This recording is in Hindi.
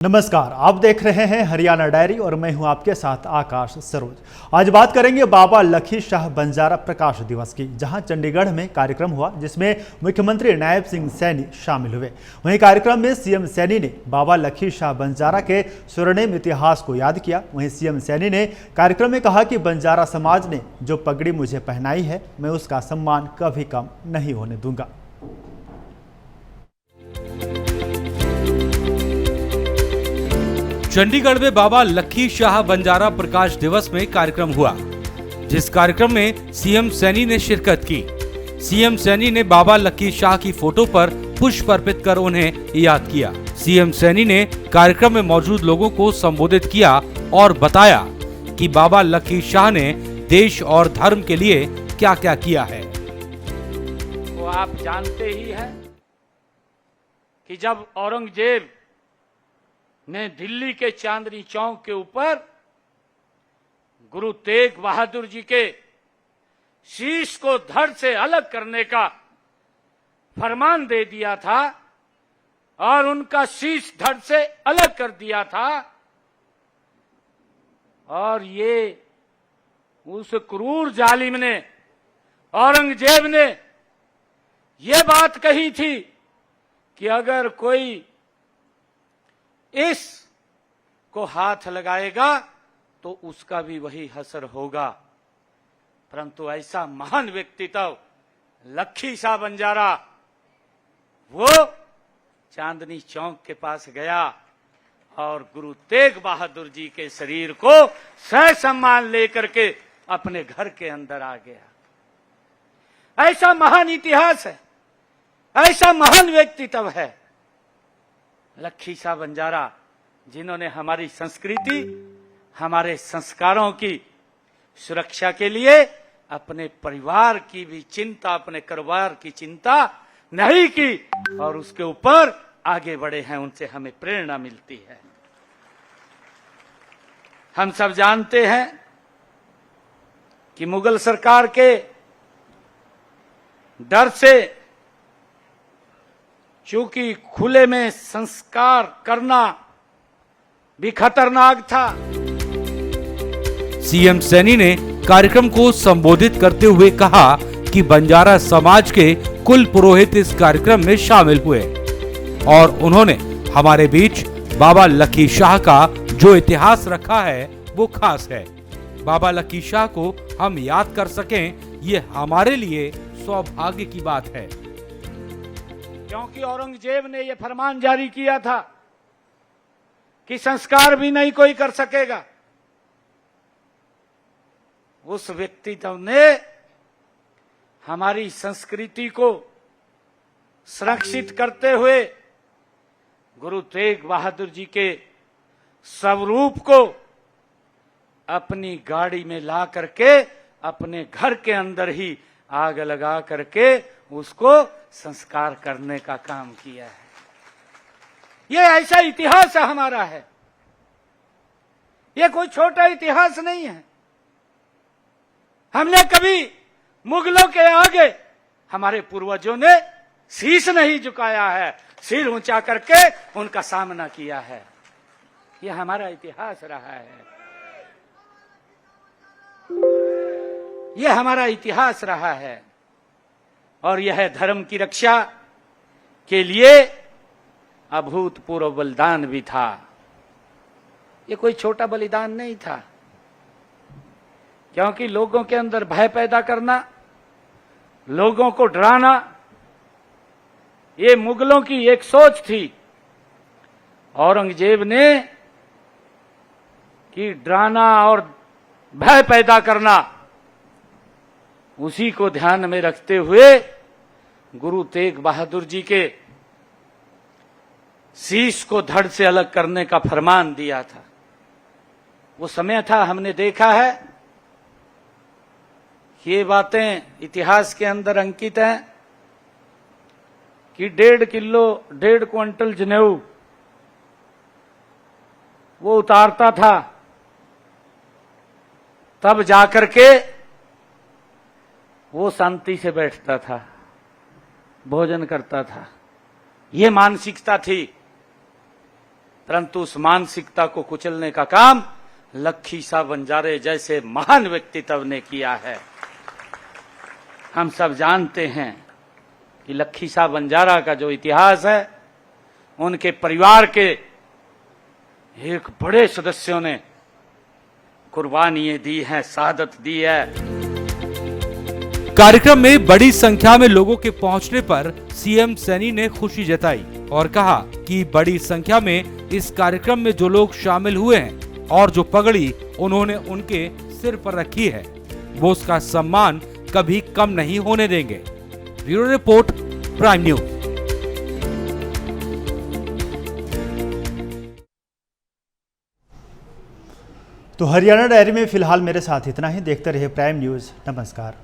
नमस्कार, आप देख रहे हैं हरियाणा डायरी और मैं हूं आपके साथ आकाश सरोज। आज बात करेंगे बाबा लखी शाह बंजारा प्रकाश दिवस की, जहां चंडीगढ़ में कार्यक्रम हुआ जिसमें मुख्यमंत्री नायब सिंह सैनी शामिल हुए। वहीं कार्यक्रम में सीएम सैनी ने बाबा लखी शाह बंजारा के स्वर्णिम इतिहास को याद किया। वहीं सीएम सैनी ने कार्यक्रम में कहा कि बंजारा समाज ने जो पगड़ी मुझे पहनाई है, मैं उसका सम्मान कभी कम नहीं होने दूंगा। चंडीगढ़ में बाबा लखी शाह बंजारा प्रकाश दिवस में कार्यक्रम हुआ, जिस कार्यक्रम में सीएम सैनी ने शिरकत की। सीएम सैनी ने बाबा लखी शाह की फोटो पर पुष्प अर्पित कर उन्हें याद किया। सीएम सैनी ने कार्यक्रम में मौजूद लोगों को संबोधित किया और बताया कि बाबा लखी शाह ने देश और धर्म के लिए क्या क्या किया है। वो आप जानते ही हैं कि जब औरंगजेब ने दिल्ली के चांदनी चौक के ऊपर गुरु तेग बहादुर जी के शीश को धड़ से अलग करने का फरमान दे दिया था और उनका शीश धड़ से अलग कर दिया था, और ये उस क्रूर जालिम ने, औरंगजेब ने ये बात कही थी कि अगर कोई इस को हाथ लगाएगा तो उसका भी वही हसर होगा। परंतु ऐसा महान व्यक्तित्व लखी शाह बंजारा, वो चांदनी चौक के पास गया और गुरु तेग बहादुर जी के शरीर को सह सम्मान लेकर के अपने घर के अंदर आ गया। ऐसा महान इतिहास है, ऐसा महान व्यक्तित्व है लखी शाह बंजारा, जिन्होंने हमारी संस्कृति, हमारे संस्कारों की सुरक्षा के लिए अपने परिवार की भी चिंता, अपने कारोबार की चिंता नहीं की और उसके ऊपर आगे बढ़े हैं। उनसे हमें प्रेरणा मिलती है। हम सब जानते हैं कि मुगल सरकार के डर से, चूंकि खुले में संस्कार करना भी खतरनाक था, सीएम सैनी ने कार्यक्रम को संबोधित करते हुए कहा कि बंजारा समाज के कुल पुरोहित इस कार्यक्रम में शामिल हुए और उन्होंने हमारे बीच बाबा लखी शाह का जो इतिहास रखा है वो खास है। बाबा लखी शाह को हम याद कर सकें, ये हमारे लिए सौभाग्य की बात है। क्योंकि औरंगजेब ने यह फरमान जारी किया था कि संस्कार भी नहीं कोई कर सकेगा। उस व्यक्तित्व ने हमारी संस्कृति को संरक्षित करते हुए गुरु तेग बहादुर जी के स्वरूप को अपनी गाड़ी में ला करके अपने घर के अंदर ही आग लगा करके उसको संस्कार करने का काम किया है। ये ऐसा इतिहास हमारा है, ये कोई छोटा इतिहास नहीं है। हमने कभी मुगलों के आगे हमारे पूर्वजों ने शीश नहीं झुकाया है, सिर ऊंचा करके उनका सामना किया है। ये हमारा इतिहास रहा है, ये हमारा इतिहास रहा है। और यह धर्म की रक्षा के लिए अभूतपूर्व बलिदान भी था। ये कोई छोटा बलिदान नहीं था, क्योंकि लोगों के अंदर भय पैदा करना, लोगों को डराना, ये मुगलों की एक सोच थी। औरंगजेब ने कि डराना और भय पैदा करना, उसी को ध्यान में रखते हुए गुरु तेग बहादुर जी के शीश को धड़ से अलग करने का फरमान दिया था। वो समय था, हमने देखा है, ये बातें इतिहास के अंदर अंकित हैं कि 1.5 क्विंटल जनेऊ वो उतारता था, तब जाकर के वो शांति से बैठता था, भोजन करता था। ये मानसिकता थी। परंतु उस मानसिकता को कुचलने का काम लखी शाह बंजारे जैसे महान व्यक्तित्व ने किया है। हम सब जानते हैं कि लखी शाह बंजारा का जो इतिहास है, उनके परिवार के एक बड़े सदस्यों ने कुर्बानियां दी हैं, शहादत दी है। कार्यक्रम में बड़ी संख्या में लोगों के पहुंचने पर सीएम सैनी ने खुशी जताई और कहा कि बड़ी संख्या में इस कार्यक्रम में जो लोग शामिल हुए हैं और जो पगड़ी उन्होंने उनके सिर पर रखी है, वो उसका सम्मान कभी कम नहीं होने देंगे। Bureau report, prime news. तो हरियाणा डायरी में फिलहाल मेरे साथ इतना ही। देखते रहिए प्राइम न्यूज। नमस्कार।